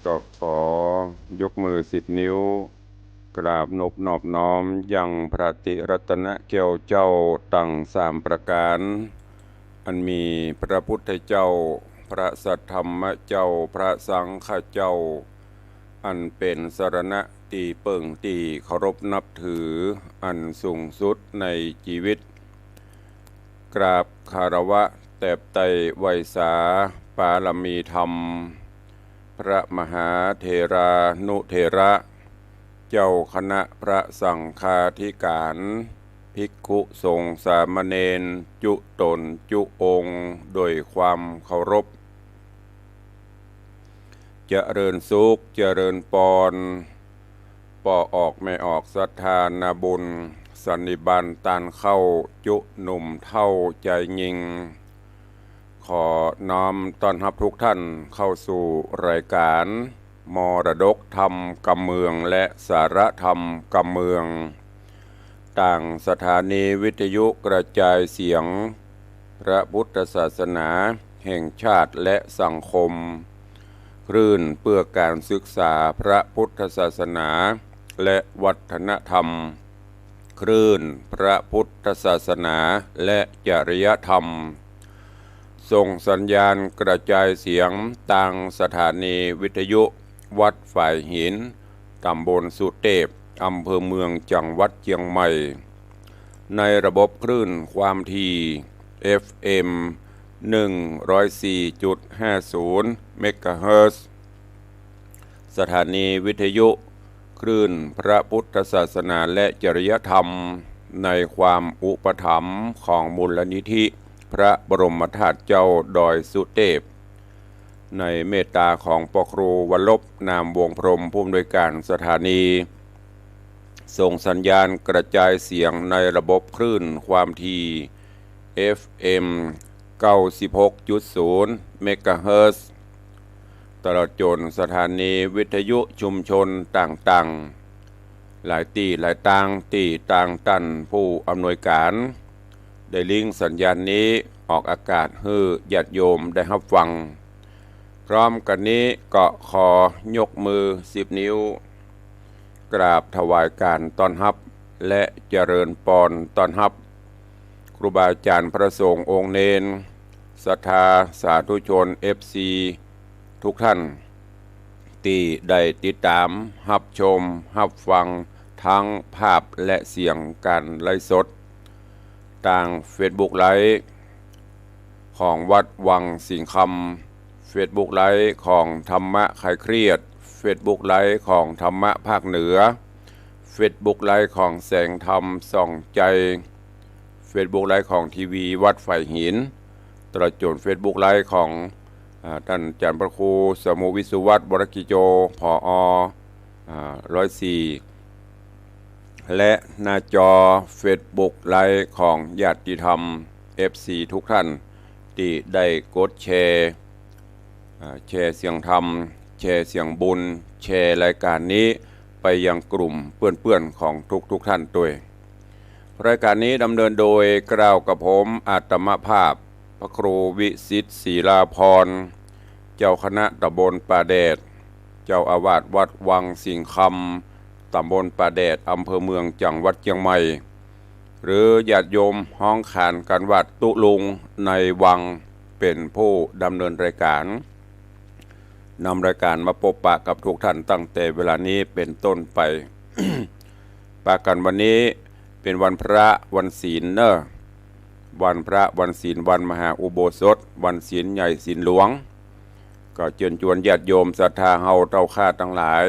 ก็ขอยกมือ10 นิ้วกราบนบนอบน้อมยังพระติรัตนเกล้าเจ้าตั้ง3 ประการอันมีพระพุทธเจ้าพระสัทธรรมเจ้าพระสังฆเจ้าอันเป็นสรณะตีเปิ่งตีเคารพนับถืออันสูงสุดในชีวิตกราบคารวะแตบไตไวยสาปารมีธรรมพระมหาเถรานุเถระเจ้าคณะพระสังฆาธิการภิกขุสงฆ์สามเณรจุตนจุองค์โดยความเคารพเจริญสุขเจริญปอนปอออกไม่ออกศรัทธานาบุญสันนิบาตตานเข้าจุหนุ่มเท่าใจยิงขอน้อมต้อนรับทุกท่านเข้าสู่รายการมรดกธรรมกำเมืองและสารธรรมกำเมืองต่างสถานีวิทยุกระจายเสียงพระพุทธศาสนาแห่งชาติและสังคมคลื่นเพื่อการศึกษาพระพุทธศาสนาและวัฒนธรรมคลื่นพระพุทธศาสนาและจริยธรรมส่งสัญญาณกระจายเสียงต่างสถานีวิทยุวัดฝ่ายหินตำบลสุเทพอำเภอเมืองจังหวัดเชียงใหม่ในระบบคลื่นความถี่ FM 104.50 เมกะเฮิรตซ์สถานีวิทยุคลื่นพระพุทธศาสนาและจริยธรรมในความอุปถัมภ์ของมูลนิธิพระบรมธาตุเจ้าดอยสุเทพในเมตตาของปครูวรบนามวงพรหมผู้อำนวยการสถานีส่งสัญญาณกระจายเสียงในระบบคลื่นความถี่ FM 96.0 เมกะเฮิรตซ์ตลอดจนสถานีวิทยุชุมชนต่างๆหลายตีหลายต่างตีต่างตันผู้อำนวยการได้ลิงก์สัญญาณนี้ออกอากาศให้ญาติโยมได้รับฟังพร้อมกันนี้ก็ขอยกมือ10 นิ้วกราบถวายการต้อนรับและเจริญปอนต้อนรับครูบาอาจารย์พระสงฆ์องค์เนรศรัทธาสาธุชน FC ทุกท่านที่ได้ติดตามรับชมรับฟังทั้งภาพและเสียงการไลฟ์สดทาง Facebook ไลฟ์ของวัดวังสิงห์คำ Facebook ไลฟ์ของธรรมะคลายเครียด Facebook ไลฟ์ของธรรมะภาคเหนือ Facebook ไลฟ์ของแสงธรรมส่องใจ Facebook ไลฟ์ของทีวีวัดฝ่ายหินตลอดจน Facebook ไลฟ์ของท่านอาจารย์พระครูสมุวิสุวัฒน์วรกิโจผอ104และหน้าจอ Facebook ไลฟ์ของญาติธรรม FC ทุกท่านที่ได้กดแชร์แชร์เสียงธรรมแชร์เสียงบุญแชร์รายการนี้ไปยังกลุ่มเพื่อนๆของทุกท่านด้วยรายการนี้ดำเนินโดยกล่าวกับผมอาตมภาพพระครูวิสิทธิ์ศีลาภรณ์เจ้าคณะตำบลป่าแดดเจ้าอาวาสวัดวังสิงห์คำตำบลป่าแดดอำเภอเมืองจังหวัดเชียงใหม่หรือญาติโยมห้องขานกันวัดตุลุงในวังเป็นผู้ดำเนินรายการนำรายการมาพบปะกับทุกท่านตั้งแต่เวลานี้เป็นต้นไป ปะกันวันนี้เป็นวันพระวันศีลเนอะวันพระวันศีลวันมหาอุโบสถวันศีลใหญ่ศีลหลวงก็เชิญชวนญาติโยมศรัทธาเฮาเต้าข้าทั้งหลาย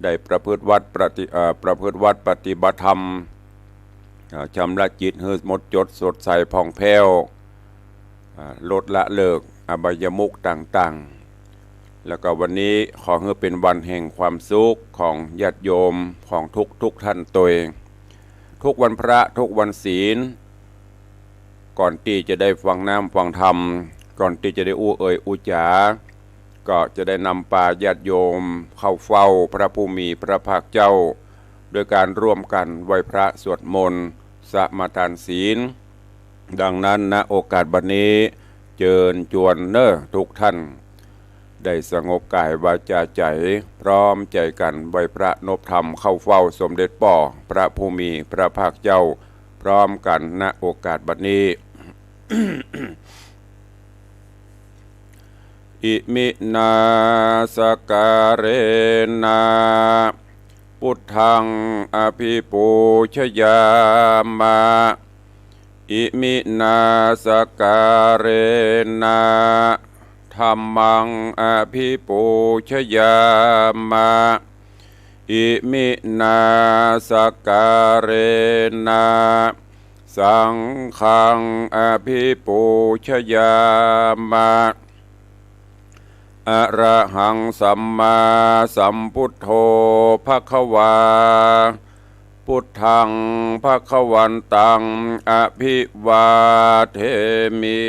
ได้ประพฤติวัดปฏิบัติธรรมชำระจิตให้หมดจดสดใสผ่องแผ้วลดละเลิกอบายมุขต่างๆแล้วก็วันนี้ขอให้เป็นวันแห่งความสุขของญาติโยมของทุกท่านตัวเองทุกวันพระทุกวันศีลก่อนที่จะได้ฟังน้ำฟังธรรมก่อนที่จะได้อู้เอ่ยอู้จ๋าก็จะได้นำปาญาติโยมเข้าเฝ้าพระผู้มีพระภาคเจ้าโดยการร่วมกันไหว้พระสวดมนต์สมาทานศีลดังนั้นณโอกาสบัดนี้เชิญชวนทุกท่าน ได้สงบกายวาจาใจพร้อมใจกันไหวพระนพธรรมเข้าเฝ้าสมเด็จป่อพระภูมิพระภาคเจ้าพร้อมกันณโอกาสบัดนี้ อิมินาสการเรนาพุทธังอภิปูชยามาอิมินาสการเรนาธัมมังอภิปูชยามาอิมินาสการเรนาสังฆังอภิปูชยามาอะระหังสัมมาสัมพุทโธภควาพุทธังภควันตังอภิวาเทมิ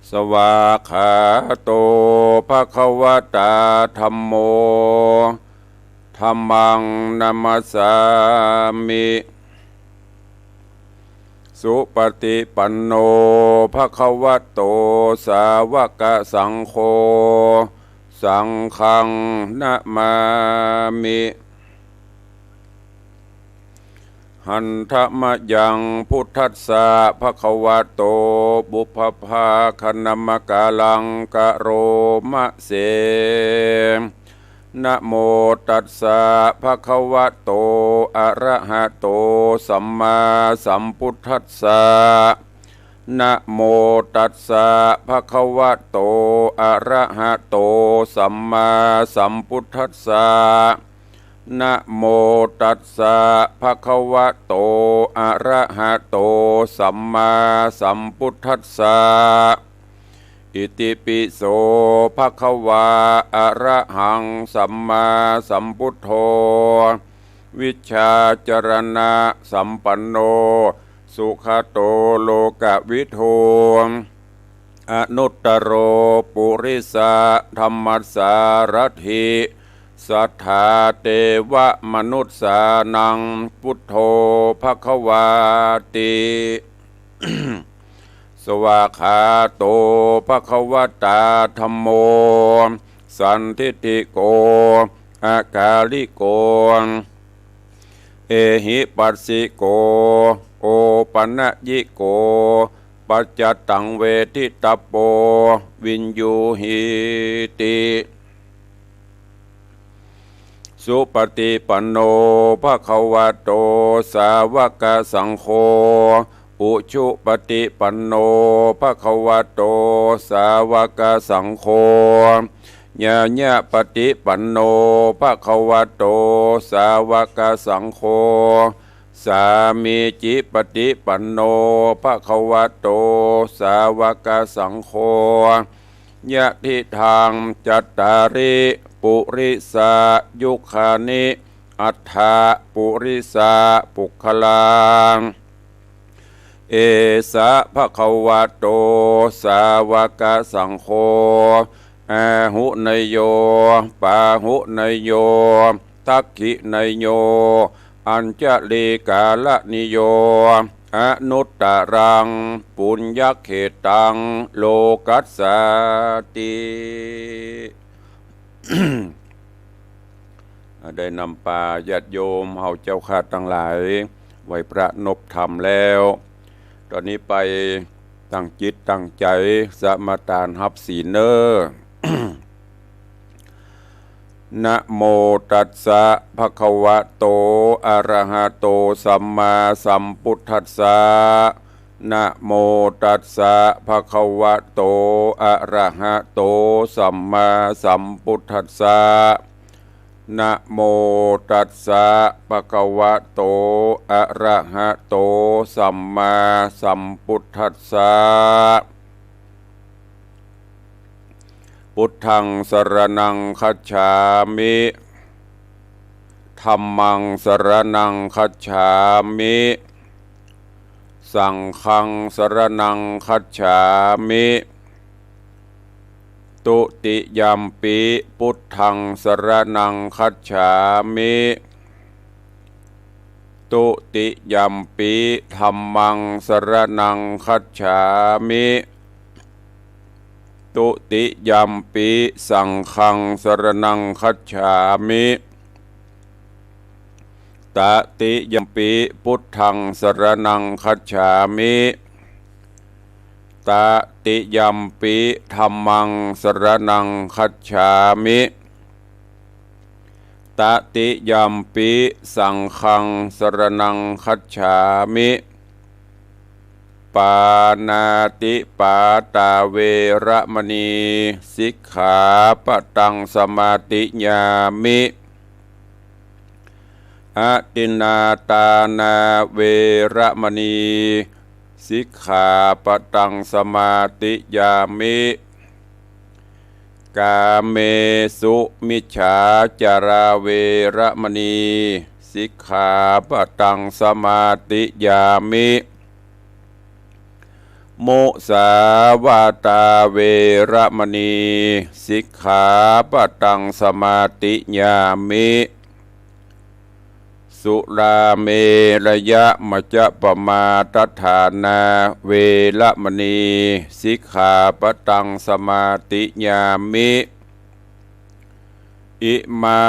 สวากขาโตภควตาธัมโมธัมมังนัมมัสสามิสุปฏิปันโนภควโตสาวกสังโฆสังฆังนะมามิหันธมะยังพุทธัสสะภควโตบุพภาคณมกาลังกะโรมะเสนะโมตัสสะภะคะวะโตอะระหะโตสัมมาสัมพุทธัสสะนะโมตัสสะภะคะวะโตอะระหะโตสัมมาสัมพุทธัสสะนะโมตัสสะภะคะวะโตอะระหะโตสัมมาสัมพุทธัสสะอิติปิโสภะคะวะอะระหังสัมมาสัมพุทโธวิชชาจรณะสัมปันโนสุขโตโลกวิทูอนุตตโรปุริสะธัมมัสสารถิสัทธาเทวมนุษสานังพุทโธภควาติ สวากขาโตภควตาธัมโมสันทิฏฐิโกอากาลิโกเอหิปัสสิโกโอปัญญิโกปัจจตังเวทิตาโปวินยูหิติสุปฏิปันโนภควโตสาวกสังโฆอุชุปฏิปันโนภควโตสาวกสังโฆญาญาปฏิปันโนภควโตสาวกสังโฆสามีจิปฏิปันโนภควโตสาวกสังโฆยะทิทางจัตตาริปุริสายุคานิอัฏฐาปุริสาปุคลังเอสะภะคะวะโตสาวกสังโฆอาหุนยโยปาหุนยโยทักขินยโยอัญจลีกาลนิโยอนุตตรังปุญญเขตังโลกัสสติ ได้นำปาญาติโยมเฮาเจ้าข้าทั้งหลายไว้ประนบธรรมแล้วตอนนี้ไปตั้งจิตตั้งใจสมาทานรับศีลเนอ นะโมตัสสะภะคะวะโตอะระหะโตสัมมาสัมพุทธัสสะนะโมตัสสะภะคะวะโตอะระหะโตสัมมาสัมพุทธัสสะนะโมตัสสะภะคะวะโตอะระหะโตสัมมาสัมพุทธัสสะพุทธังสรณังคัจฉามิธัมมังสรณังคัจฉามิสังฆังสรณังคัจฉามิตุติยัมปิพุทธังสรณังคัจฉามิตุติยัมปิธัมมังสรณังคัจฉามิต ตุติยัมปิสังฆังสรณังคัจฉามิตติยัมปิพุทธังสรณังคัจฉามิตติยัมปิธัมมังสรณังคัจฉามิตติยัมปิสังฆังสรณังคัจฉามิปานาติปาตาเวระมณีสิกขาปะตังสมาติญามิอะตินนาตานาเวระมณีสิกขาปะตังสมาติญามิกาเมสุมิจฉาจาราเวระมณีสิกขาปะตังสมาติญามิมุสาวาตาเวระมณีสิกขาปะตังสมาติญามิสุราเมระยะมัจจปมาทฐานาเวระมณีสิกขาปะตังสมาติญามิอิมา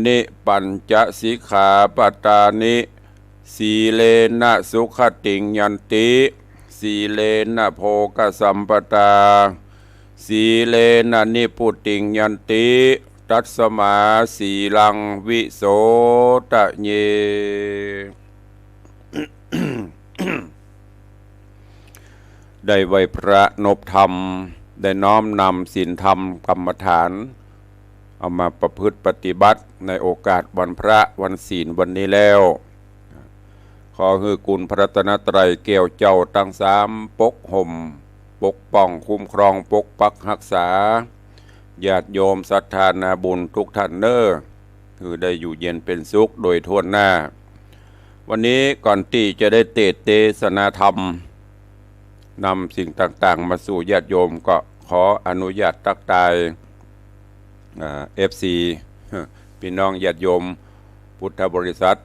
นิปัญจสิกขาปตานิสีเลนะสุขติงยันติสีเลนะโภคสัมปตาสีเลนะนิพุติงยันติตัสสมาสีลังวิโสตะเย ได้ไหวพระนบธรรมได้น้อมนำศีลธรรมกรรมฐานเอามาประพฤติปฏิบัติในโอกาสวันพระวันศีลวันนี้แล้วขอคือกุณพระรัตนตรัยเกี่ยวเจ้าตั้งสามปกห่มปกป้องคุ้มครองปกปักรักษาญาติโยมศรัทธานาบุญทุกท่านเนอคือได้อยู่เย็นเป็นสุขโดยทั่วหน้าวันนี้ก่อนที่จะได้เทศนาธรรมนำสิ่งต่างๆมาสู่ญาติโยมก็ขออนุญาตทักทายFC พี่น้องญาติโยมพุทธบริษัท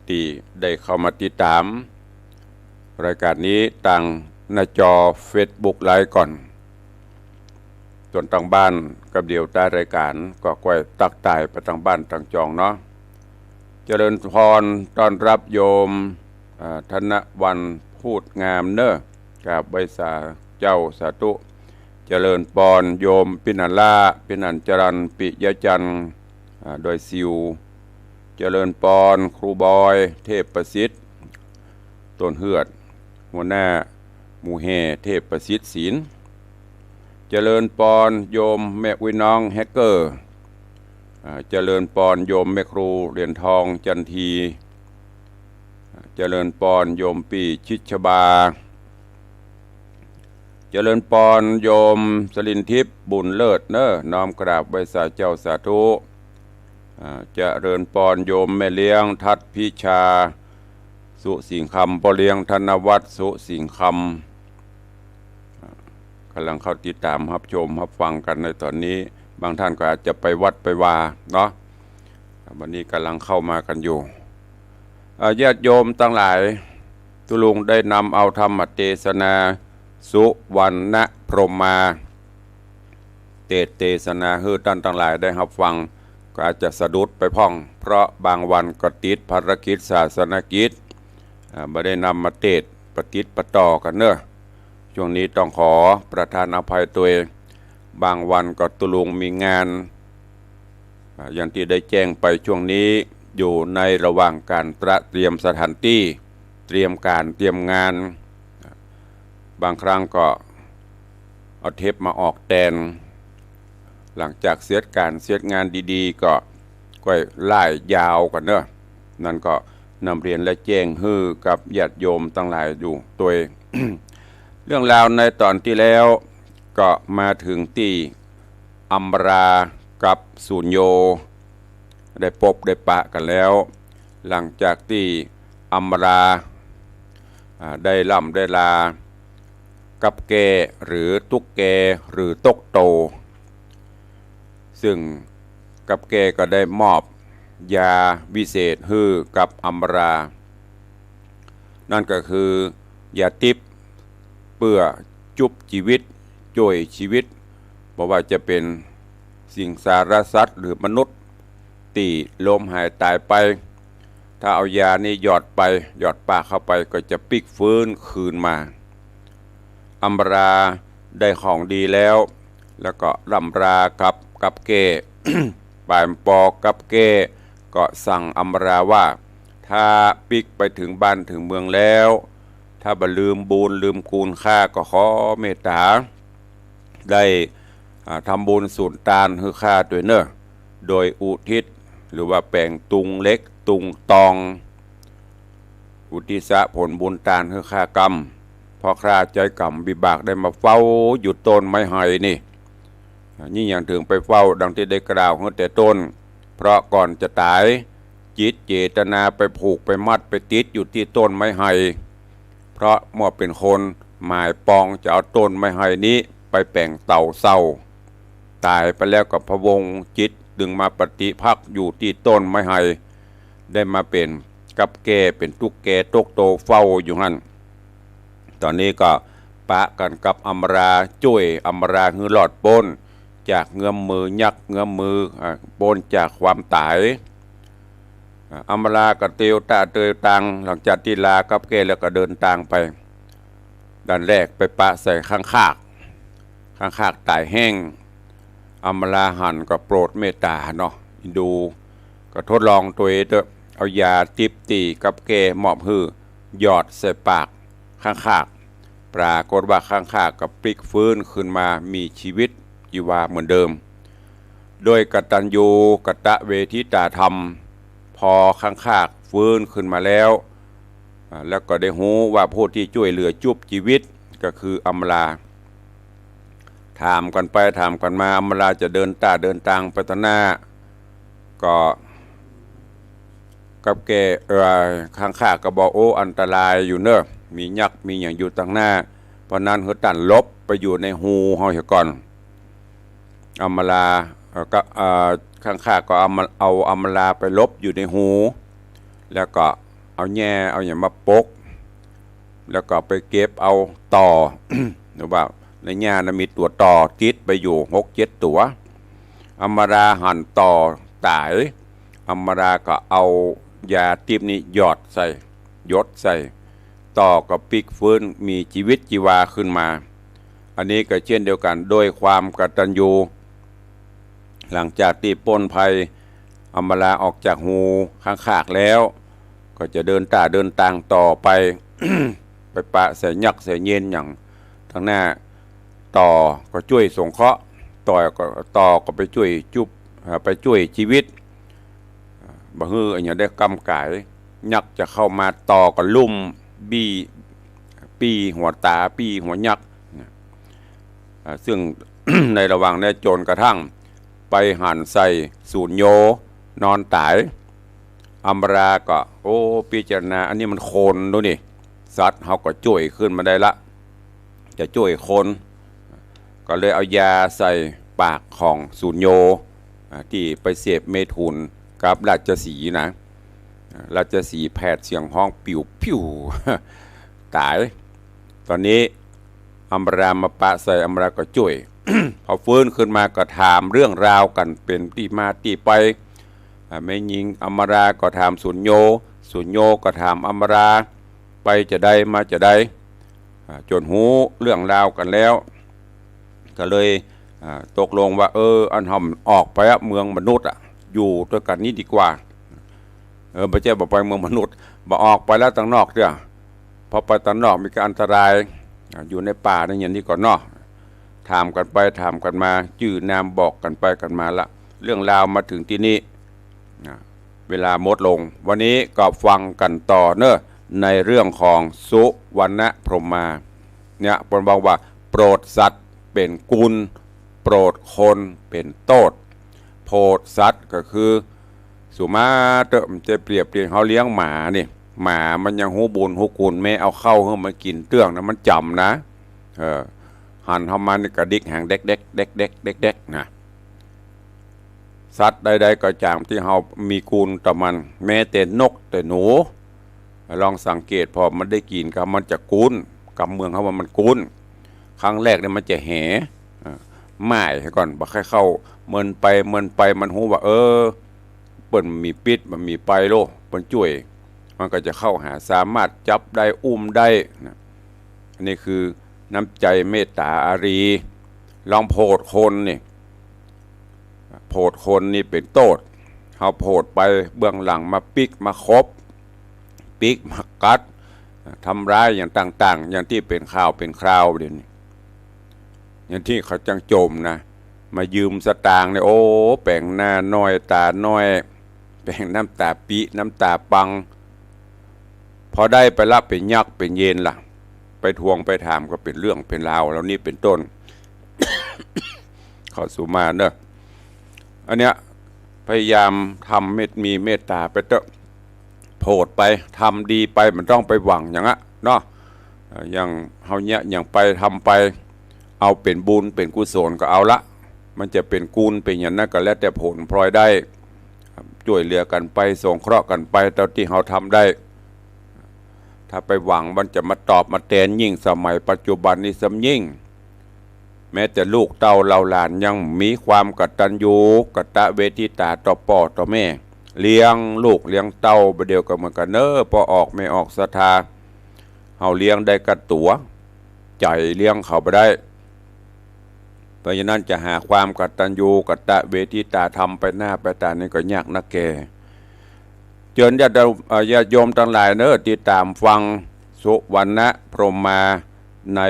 ที่ได้เข้ามาติดตามรายการนี้ตั้งหน้าจอ Facebook ไลฟ์ก่อนส่วนทางบ้านกับเดียวใต้รายการก็ค่อยตักตายไปทางบ้านทางจองเนาะเจริญพรต้อนรับโยมธนวันพูดงามเนอะกับใบสาเจ้าสาธุเจริญปอนโยมปินันล่าปินันจรันปิยจันทร์โดยซิวเจริญปอนครูบอยเทพประสิทธิ์ต้นเหือดหัวหน้าหมู่แห่เทพประสิทธิ์ศีลเจริญปอนโยมแม่วิน้องแฮกเกอร์เจริญปอนโยมแม่ครูเหรียญทองจันทีเจริญปอนโยมปีชิชบาเจริญปอนโยมสลินทิพย์บุญเลิศเนอน้อมกราบใบสาเจ้าสาธุเจริญปอนโยมแม่เลี้ยงทัดพิชาสุสิงคำปเลี้ยงธนวัฒน์สุสิงคำกำลังเข้าติดตามรับชมรับฟังกันในตอนนี้บางท่านก็อาจจะไปวัดไปวาเนาะวันนี้กำลังเข้ามากันอยู่ญาติโยมทั้งหลายตุลุงได้นำเอาธรรมเทศนาสุวรรณพรหมาเทศนาให้ท่านทั้งหลายได้รับฟังก็อาจจะสะดุดไปพ่องเพราะบางวันก็ติดภารกิจศาสนกิจไม่ได้นำมาปฏิปต่อกันเนอะช่วงนี้ต้องขอประทานอภัยตัวเองบางวันก็ตุลุงมีงานอย่างที่ได้แจ้งไปช่วงนี้อยู่ในระหว่างการเตรียมสถานที่เตรียมงานบางครั้งก็เอาเทปมาออกแทนหลังจากเสียงานดีๆก็ไล่ยาวกันเนอะนั่นก็นำเรียนและแจ้งฮือกับญาติโยมตั้งหลายอยู่ตัวเอง เรื่องราวในตอนที่แล้วก็มาถึงที่อัมรากับสุญโยได้พบได้ปะกันแล้วหลังจากที่อัมราได้ล่ำได้ลากับแกหรือตุ๊กแกหรือตกโตซึ่งกับแกก็ได้มอบยาวิเศษให้กับอัมรานั่นก็คือยาทิพย์เพื่อจุบชีวิตช่วยชีวิต ราะว่าจะเป็นสิ่งสารสัตว์หรือมนุษย์ตีลมหายตายไปถ้าเอายานี้หยอดปากเข้าไปก็จะปิกฟื้นคืนมาอัมราได้ของดีแล้วก็รำรากับเก้ ปายปอกับเก้ก็สั่งอัมราว่าถ้าปิกไปถึงบ้านถึงเมืองแล้วถ้าบ่ลืมบุญลืมกูลค่าก็ขอเมตตาได้ทำบุญสูญตานคือค่าด้วยเนอะโดยอุทิศหรือว่าแป่งตุงเล็กตุงตองอุทิศผลบุญตานคือค่ากรรมพอคราใจกรรมวิบากได้มาเฝ้าหยุดต้นไม้ไผ่นี่อย่างถึงไปเฝ้าดังที่ได้กล่าวตั้งแต่ต้นเพราะก่อนจะตายจิตเจตนาไปผูกไปมัดไปติดอยู่ที่ต้นไม้ไผ่เพราะเมื่อเป็นคนหมายปองจะเอาต้นไม้ไผ่นี้ไปแป่งเต่าเศร้าตายไปแล้วกับพะวงจิตดึงมาปฏิพักษ์อยู่ที่ต้นไม้ไผ่ได้มาเป็นกับแก่เป็นตุกแกตกโตเฝ้าอยู่นั่นตอนนี้ก็ปะกันกับอัมราจุ้ยอัมราหือหลอดปนจากเงื้อมมือยักเงื้อมมือปนจากความตายอัมราก็เตียวตาเตยตังหลังจากที่ลากับแก่แล้วก็เดินทางไปด้านแรกไปปะใส่ข้างคากตายแห้งอัมราหันก็โปรดเมตตาเนาะอินดูก็ทดลองตัวเองเอายาติบตีกับแก่หมอบหือหยอดใส่ปากข้างปรากฏว่าข้างกับปลิกฟื้นขึ้นมามีชีวิตชีวาเหมือนเดิมโดยกตัญญูกตเวทิตาธรรมพอข้างฟื้นขึ้นมาแล้วก็ได้หูว่าผู้ที่ช่วยเหลือจุบชีวิตก็คืออัมราถามกันไปถามกันมาอัมราจะเดินทางไปตหน้าก็กับแกข้างก็บอกโอ้อันตรายอยู่เนอะมียักษ์มีอย่างอยู่ตั้งหน้าเพราะนั้นเขาตันลบไปอยู่ในหูเขาเสียก่อนอัมราก็ข้างก็เอาอัมราไปลบอยู่ในหูแล้วก็เอาแง่เอาอย่างมาปกแล้วก็ไปเก็บเอาต่อ หรือว่าในแง่นั้นมีตัวต่อติดไปอยู่6-7 ตัวอัมราหั่นต่อตายอัมราก็เอายาติบนี้หยอดใส่ยดใส่ต่อกับปิกฟื้นมีชีวิตชีวาขึ้นมาอันนี้ก็เช่นเดียวกันโดยความกตัญญูหลังจากที่ปนภัยอัมราออกจากหูข้างแล้วก็จะเดินทางต่อไป ไปปะใส่ยักษ์ใส่เย็นอย่างทางหน้าต่อก็ช่วยสงเคราะห์ต่อก็ไปช่วยไปช่วยชีวิตบ่ฮืออันนี้ได้กำกายยักษ์จะเข้ามาต่อก็ลุ่มปีหัวตาปีหัวยักษ์ซึ่ง ในระหว่างนี้จนกระทั่งไปหันใส่สูญโยนอนตายอัมราก็โอ้พิจารณาอันนี้มันโคนดูนี่สัตว์เขาก็ช่วยขึ้นมาได้ละจะช่วยคนก็เลยเอายาใส่ปากของสูญโยที่ไปเสพเมถุนกับราชสีห์นะราชสีห์แผดเสียงห้องผิว ตายตอนนี้อัมรามาปะใส่อัมราก็ช่วย พอฟื้นขึ้นมาก็ถามเรื่องราวกันเป็นที่มาที่ไปไม่ยิงอัมราก็ถามสุญโยก็ถามอัมราไปจะได้มาจะได้จนหูเรื่องราวกันแล้วก็เลยตกลงว่าอันทำออกไปเมืองมนุษย์อยู่ด้วยกันนี้ดีกว่าไม่ใช่บอกไปเมืองมนุษย์บอกออกไปแล้วต่างนอกเด้อพอไปต่างนอกมีการอันตรายอยู่ในป่าในอย่างนี้ก่อนเนาะถามกันไปถามกันมาชื่อนามบอกกันไปกันมาละเรื่องราวมาถึงที่นี้เวลาหมดลงวันนี้ก็ฟังกันต่อเนอะในเรื่องของสุวรรณพรหมาเนี่ยปนบอกว่าโปรดสัตว์เป็นกุลโปรดคนเป็นโทษโพดสัตว์ก็คือสุมาเตอจะเปรียบเขาเลี้ยงหมานี่หมามันยังหูบุญหูกุลไม่เอาเข้าให้มันกินเตื้องนะมันจำนะหันเข้ามาในกระดิกแห่งเด็กนะสัตว์ใดๆก็จางที่เขามีกุลต่อมันแม้แต่นกแต่หนูลองสังเกตพอมันได้กินกับมันจะกุลกับเมืองเขาว่ามันกุลครั้งแรกเนี่ยมันจะแห่ หมายให้ก่อนบ่ให้เข้าเมินไปมันฮู้ว่าเปิ้นมีปิดมันมีไปโลเปิ้นช่วยมันก็จะเข้าหาสามารถจับได้อุ้มได้นะอันนี้คือน้ำใจเมตตาอารีลองโพดคนนี่โพดคนนี่เป็นโตดเฮาโพดไปเบื้องหลังมาปิกมาคบปิกมากัดทำร้ายอย่างต่างๆอย่างที่เป็นข่าวเป็นคราวเดี๋ยวนี้อย่างที่เขาจังโจมนะมายืมสตางค์เนี่ยแป่งหน้าน้อยตาน้อยแป่งน้ำตาปีน้ำตาปังพอได้ไปรับเป็นยักษ์เป็นเย็นล่ะไปทวงไปถามก็เป็นเรื่องเป็นราวแล้วนี่เป็นต้น ขอสุมาเนอะอันเนี้ยพยายามทำมีเมตตาไปเถอะโพดไปทำดีไปมันต้องไปหวังอย่างนั้นเนาะอย่างเฮาเนี้ยอย่างไปทำไปเอาเป็นบุญเป็นกุศลก็เอาละมันจะเป็นกุลเป็นอย่างนั้นก็แล้วแต่ผลพลอยได้ช่วยเหลือกันไปสงเคราะห์กันไปเท่าที่เฮาทำได้ถ้าไปหวังมันจะมาตอบมาแทนยิ่งสมัยปัจจุบันนี้ซ้ำยิ่งแม้แต่ลูกเต้าเราหลานยังมีความกตัญญูกตเวทิตาต่อพ่อต่อแม่เลี้ยงลูกเลี้ยงเต้าไปเดียวกันเหมือนกันพอออกไม่ออกศรัทธาเฮาเลี้ยงได้กระตัวใจเลี้ยงเขาไปได้เพราะฉะนั้นจะหาความกตัญญูกตเวทิตาทำไปหน้าไปตานี่ก็ยากนักแก่เชิญญาติโยมทั้งหลายติดตามฟังสุวรรณพรหมมาใน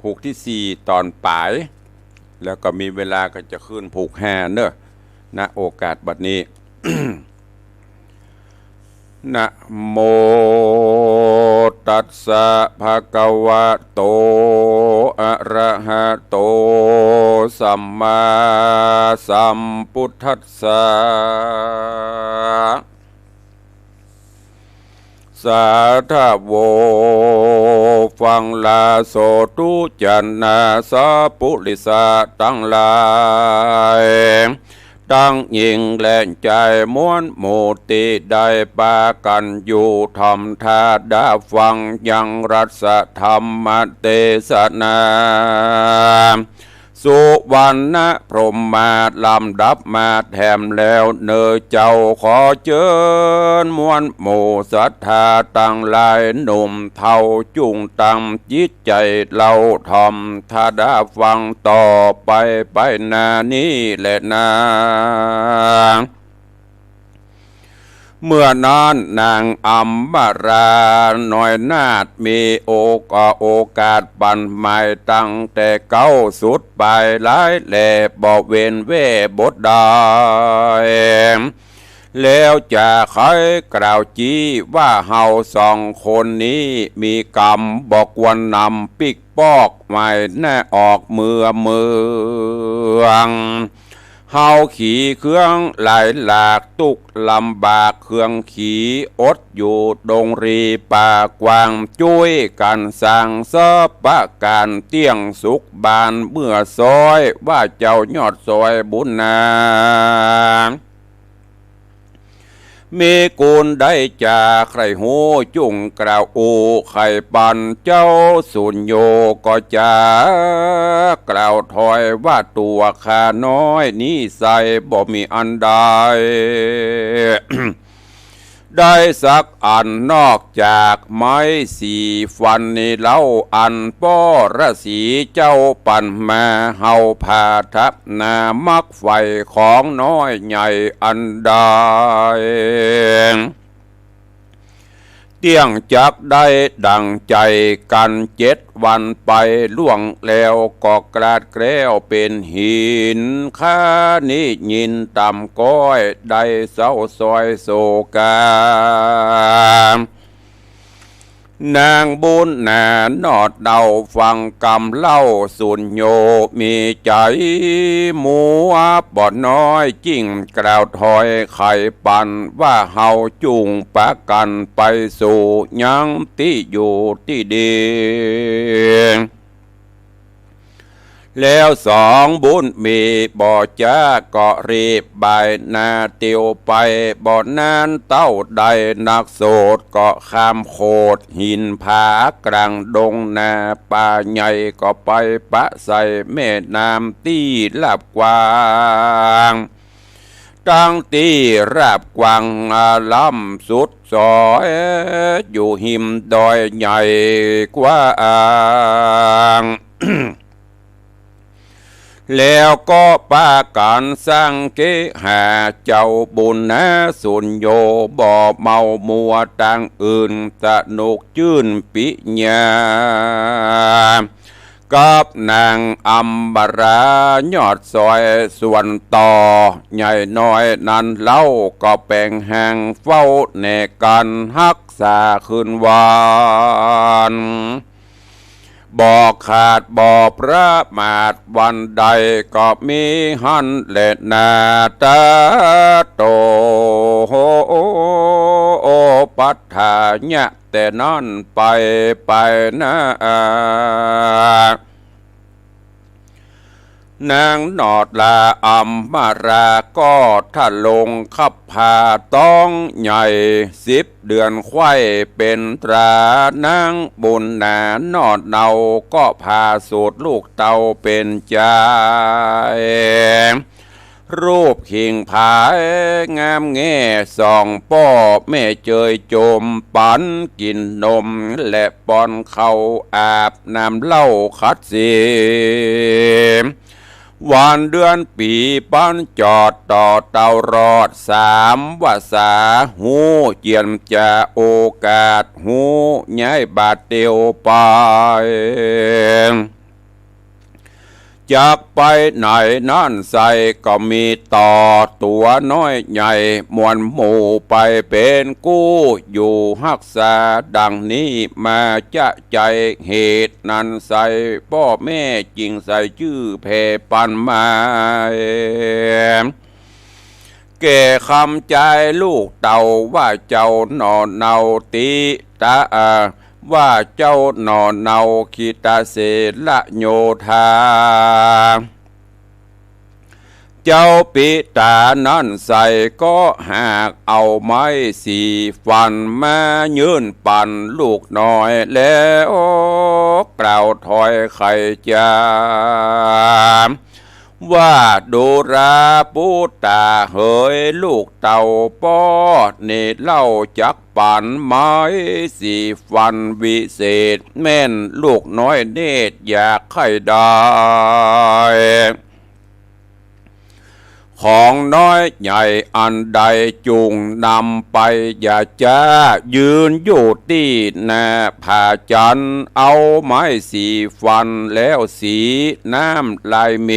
ผูกที่4ตอนปลายแล้วก็มีเวลาก็จะขึ้นผูก5ณโอกาสบัดนี้ นะโมตัสสะภะคะวะโตอะระหะโตสัมมาสัมพุทธัสสะสาธุโวฟังลาโสตุจันนาสาปุริสาตั้งหลายตั้งยิงแหลงใจม้วนโมติได้ปากันอยู่ทำท่าดาฟังยังรัสธรรมเทศนาสุวรรณพรหมมาลำดับมาแถมแล้วเนอเจ้าขอเชิญมวลหมู่ศรัทธาตั้งหลายหนุ่มเท่าจุงตั้งจิตใจเราทำท่าดาฟังต่อไปนานี้แหละนาเมื่อนานนางอัมบาราหน่อยนาดมีโอกาสปันหมายตั้งแต่เก้าสุดไปหลายแหล่บอกเวนเวบทได้แล้วจะใครกล่าวจี้ว่าเฮา2 คนนี้มีกรรมบอกวันนำปิกปอกไม่แน่ออกเมืองเฮาขี่เครื่องหลายหลากตุกลำบากเครื่องขี่อดอยู่ดงรีป่ากว้างจุ้ยกันสร้างเสปะการเตี้ยงสุขบานเมื่อซอยว่าเจ้ายอดซอยบุญนามีกูลได้จากใครหูจุ่งกล่าวอูไข่ปันเจ้าสุญโยก็จากล่าวถอยว่าตัวข้าน้อยนี้ใส่บ่มีอันใด ได้สักอันนอกจากไม้4 ฟันนี่เล่าอันป้อระสีเจ้าปั่นมาเฮาพาทับนามักไฟของน้อยใหญ่อันใดเตี้ยงจักได้ดังใจกัน7 วันไปล่วงแล้วก็กราดแกล้วเป็นหินข้านี้ยินต่ำก้อยได้เศร้าซอยโศกานางบุญนานอดเดาฟังกำเล่าสุญโยมีใจหมัวบ่อนน้อยจิ้งกล่าวถอยไข่ปันว่าเฮาจุงปะกันไปสู่ยังที่อยู่ที่ดี แล้วสองบุญมีบ่จ้าก็รีบใบนาเตียวไปบ่อนานเต้าใดนักโสดก็ข้ามโคดหินผากลางดงนาป่าใหญ่ก็ไปปะใส่แม่น้ำตีลับกวางตั้งตีราบกวางล้ำสุดซอยอยู่หิมดอยใหญ่กว้าง แล้วก็ป้าการสร้างเกหาเจ้าบุญนะสุนโยบ่เมามัวต่างอื่นสนุกชื่นปิญากับนางอัมบรายอดซอยส่วนต่อใหญ่น้อยนั้นเล่าก็แป่งแห่งเฝ้าในกันฮักษาคืนวานบอกขาดบอกพระมาดวันใดก็มีหันและนาตาโตปัฏฐานะแต่นั่นไปนะนางนอดลาอัมมาราก็ถ้าลงขับพาต้องใหญ่10 เดือนไข้เป็นตรานางบุญนานอดเนาก็พาสูตรลูกเตาเป็นใจรูปขิงผายงามแง่ส่องป้อแม่เจยโจมปันกินนมและป้อนเขาอาบน้ำเหล้าคัดเสียวันเดือนปีปั้นจอดต่อเตารอด3 วาษาหูเจียมจะโอกาสหูย้ายบาดเตียวไปจากไปไหนนั่นใส่ก็มีต่อตัวน้อยใหญ่มวลหมู่ไปเป็นกู้อยู่ฮักษาดังนี้มาจะใจเหตุนั้นใส่พ่อแม่จริงใส่ชื่อเพปันมาแก่คำใจลูกเต่าว่าเจ้านอนเนาติตาว่าเจ้านอนเนาคิตาเสละโยธาเจ้าปิตานั่นใส่ก็หากเอาไม้สีฟันมายื่นปั่นลูกน้อยแล้วกล่าวถอยไข่จามว่าดูราปูตาเฮยลูกเต่าป้อเนตเล่าจักปั่นไม้สีฟันวิเศษแม่นลูกน้อยเนตอยากไข่ได้ของน้อยใหญ่อันใดจุงนำไปอย่าจ้ายืนอยู่ที่หน้าผาจันเอาไม้สีฟันแล้วสีน้ำลายเม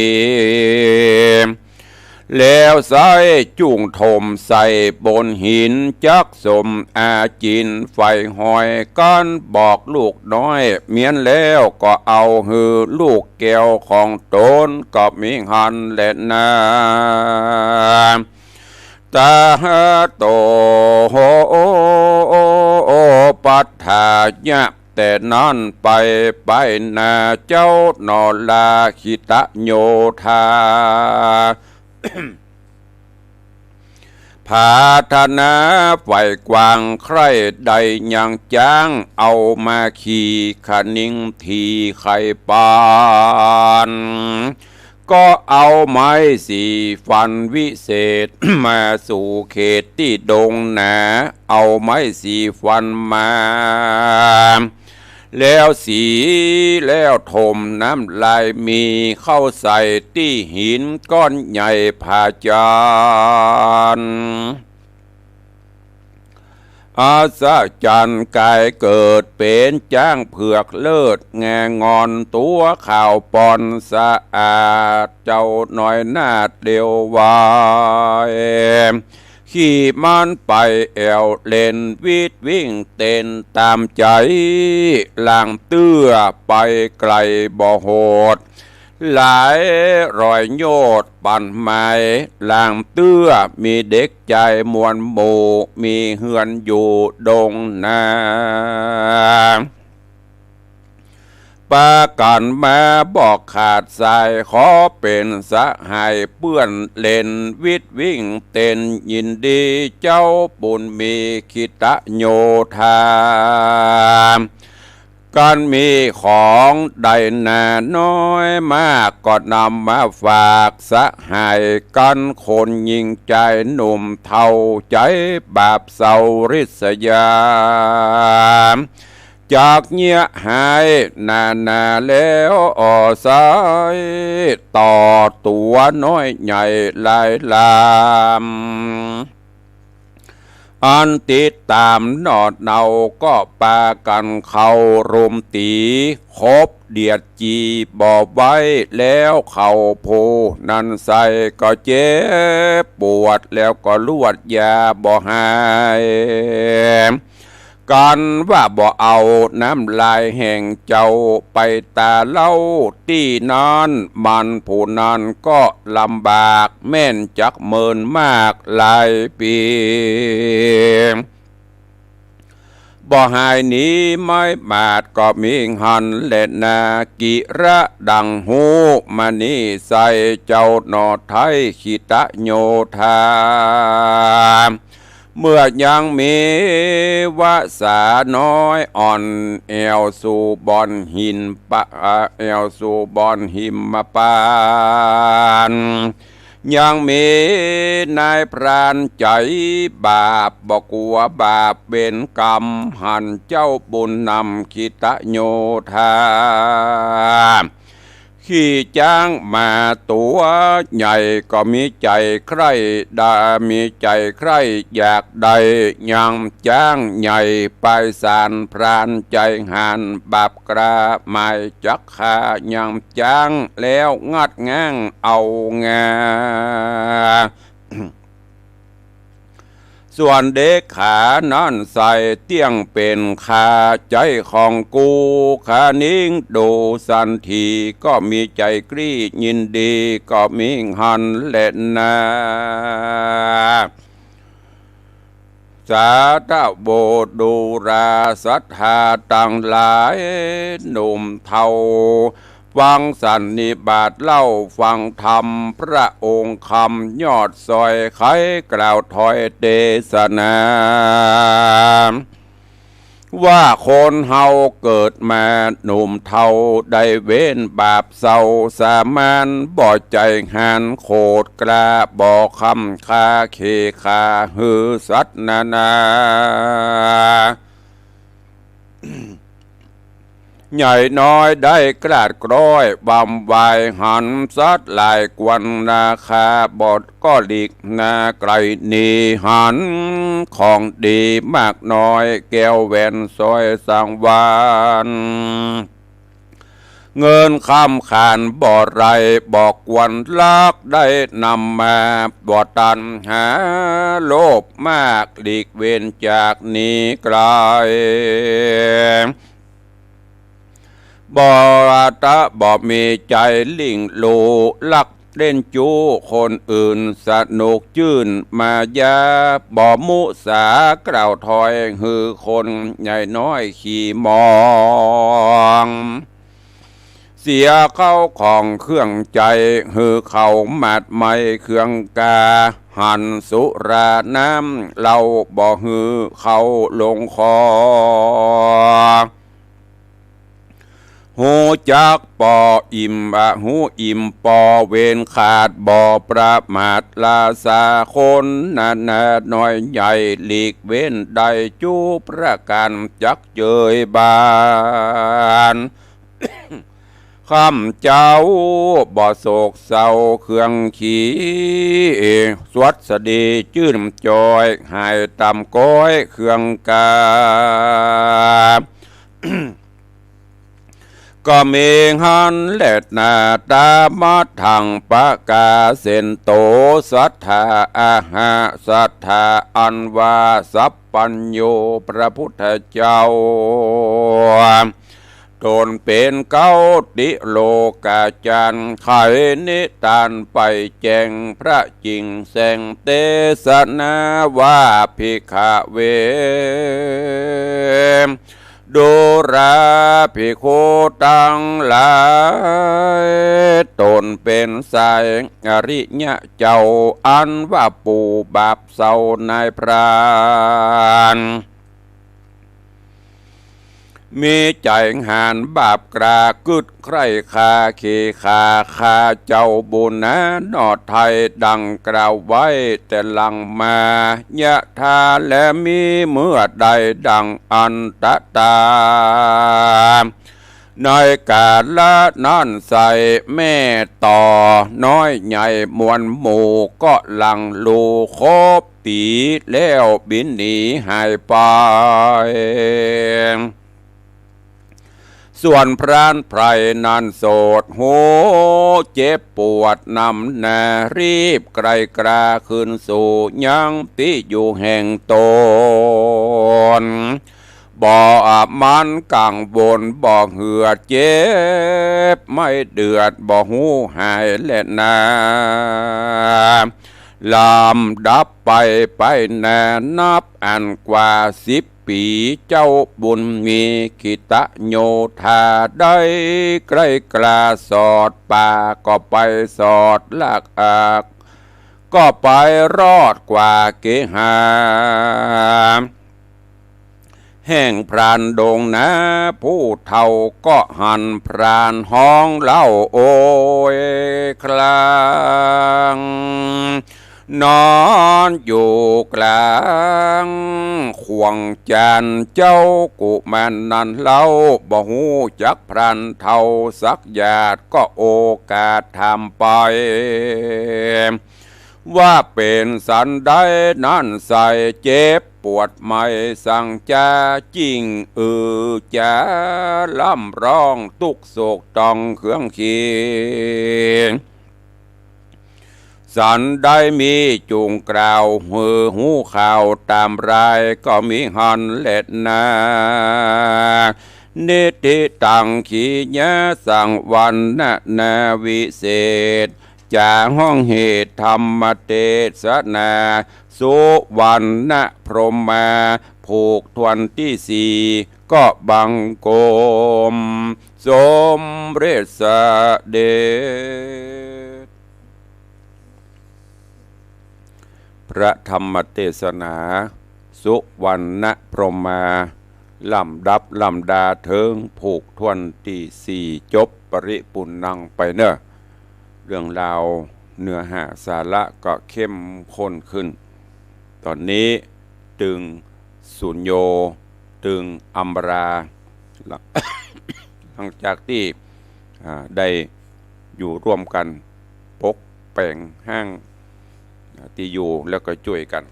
แล้วใส่จุ่งถมใส่บนหินจักสมอาจินไฟหอยกันบอกลูกน้อยเมียนแล้วก็เอาหือลูกแก้วของตนก็มีหันและนาตาโตปัฏฐานะแต่นั่นไปนาเจ้านอลาคิตะโยธาพาธนาไฟกว้างใครใดยังจ้างเอามาขี่ขนิ่งทีไข่ปานก็เอาไม้สีฟันวิเศษ มาสู่เขตที่ดงหนาเอาไม้สีฟันมาแล้วสีแล้วถมน้ำลายมีเข้าใส่ที่หินก้อนใหญ่ผาจานอาสาจันกายเกิดเป็นจ้างเผือกเลิศแงงอนตัวข่าวปอนสะอาดเจ้าหน่อยนาดเดียววายขี่มันไปแอวเล่นวิดวิ่งเต้นตามใจหลังเตื้อไปไกลบ่โหดหลายรอยโยดปั่นไม้หลังเตื้อมีเด็กใจมวลหมู่มีเฮือนอยู่ดงนาไป ปากันมาบอกขาดสายขอเป็นสหายเปื้อนเล่นวิทวิ่งเต้นยินดีเจ้าบุญมีคิตะโยธาการมีของใดนาน้อยมากก็นำมาฝากสหายกันคนยิงใจหนุ่มเท่าใจบาปเศร้าริษยาจากเงียหายนาแล้วอ่อสายต่อตัวน้อยใหญ่ลายลามอันติดตามนอดเนาก็ปากันเข้ารุมตีคบเดียดจีบอบไว้แล้วเข่าโพนันใส่ก็เจ็บปวดแล้วก็ลวดยาบ่หายกันว่าบ่เอาน้ำลายแห่งเจ้าไปตาเล่าที่นอนมันผู้นั้นก็ลำบากแม่นจักเมินมากหลายปีบ่หายนี้ไม่มาดก็มีหันเล่นนากิระดังหูมานี่ใส่เจ้าหนอไทยขิตะโยธาเมื่อยังมีวาสาน้อยอ่อนเอวสู่บอนหินปะเอวสู่บอนหิมมาปานยังมีนายพรานใจบาปบอกกลัวบาปเป็นกรรมหันเจ้าบุญนำคิตะโยธาขี่จ้างมาตัวใหญ่ก็มีใจใครมีใจใครอยากได้ยังจ้างใหญ่ไปสารพรานใจหันบาปกระหมายจักขายังจ้างแล้วงัดง้างเอางาส่วนเด็กขานั่นใส่เตี้ยงเป็นขาใจของกูขานิ่งดูสันทีก็มีใจกรี้ยินดีก็มีหันเล่นนาสาธาโบดูราสัทธาต่างหลายหนุ่มเทาฟังสันนิบาตเล่าฟังธรรมพระองค์คำยอดซอยไขกล่าวถอยเทศนาว่าคนเฮาเกิดมาหนุ่มเทาได้เว้นบาปเศร้าสามานบ่ใจหันโคดกล้าบ่คำคาเคคาหือสัตนาใหญ่น้อยได้กราดกร้อยบำวายหันสัดลายกวนนาคาบดก็หลีกนาไกลนีหันของดีมากน้อยแก้วแหวนซอยสังวานเงินคำขานบ่อไรบอกวันลักได้นำมาบ่ตันหาโลภมากหลีกเว้นจากนี้ไกลบ่ตะบ่มีใจลิงโลลักเล่นจูคนอื่นสนุกจื่นมายาบ่มุสากล่าวถอยหือคนใหญ่น้อยขี่มองเสียเข้าของเครื่องใจหือเขามัดไม่เครื่องกาหันสุราน้ำเราบ่หือเขาลงคอหูจักปออิ่มหูอิ่มปอเวนขาดบ่อประมาทลาสาคนนาน้อยใหญ่หลีกเว้นได้จูประกันจักเจยบานคำเจ้าบ่โศกเศร้าเครื่องขี้สวัสดีจื่นจอยหายตำก้อยเครื่องกาก็มีหันเล็ดนาตามาทังปะกาเซนโตสัทธาอาหาสัทธาอันวาสัพปัญโยพระพุทธเจ้าตนเป็นเก้าติโลกาจันไขนิทานไปแจงพระจริงแสงเตสนาว่าภิกขเว ดูราภิกขุตั้งหลายตนเป็นสายอริยะเจ้าอันว่าปูบาปเศร้านายพรานมีใจหานบาปกรากึดใครคาเขคาคาเจ้าบุญนะนอดไทยดังกล่าวไว้แต่หลังมายะทาและมีเมื่อใดดังอันตตาในกาลละนั่นใส่แม่ต่อน้อยใหญ่มวลหมู่ก็หลังลูคบปีแล้วบินหนีหายไปส่วนพรานไพรนันโสดโหเจ็บปวดนำนารีบไกลกราขึ้นสู่ยังติอยู่แห่งตนบ่มันกังวลบ่เหือเจ็บไม่เดือดบ่หูหายและนาลำดับไปแน่นับอันกว่า10 ปีเจ้าบุญมีกิตะโยธาได้ใกล้กลาสอดป่าก็ไปสอดลากอากก็ไปรอดกว่าเกหาแห่งพรานดงนะผู้เฒ่าก็หันพรานห้องเล่าโอยคลางนอนอยู่กลางขวงจันเจ้ากุมารนันเล่าบ่หูจักพรานเฒ่าสักญาติก็โอกาสทำไปว่าเป็นสันได้นั่นใส่เจ็บปวดไม่สั่งจาจริงจะล่ำร้องตุกโศกต้องเครื่องขีสันได้มีจุงกล่าวหูข่าวตามรายก็มีหันเล็ดนานิติตังขีญะสังวันนาวิเศษจากห้องเหตุธรรมเทศนาสุวรรณพรหมาผูกทวนที่4ก็บังโกมสมเร็จเดชพระธรรมเทศนาสุวรรณพรหมาลำดับลำดาเทิงผูกทวนที่4จบปริปุณนังไปเนอะเรื่องราวเนื้อหาสาระก็เข้มข้นขึ้นตอนนี้ตึงสุญโยตึงอัมรา หลังจากที่ได้อยู่ร่วมกันปกแป่งห้างที่อยู่แล้วก็ช่วยกัน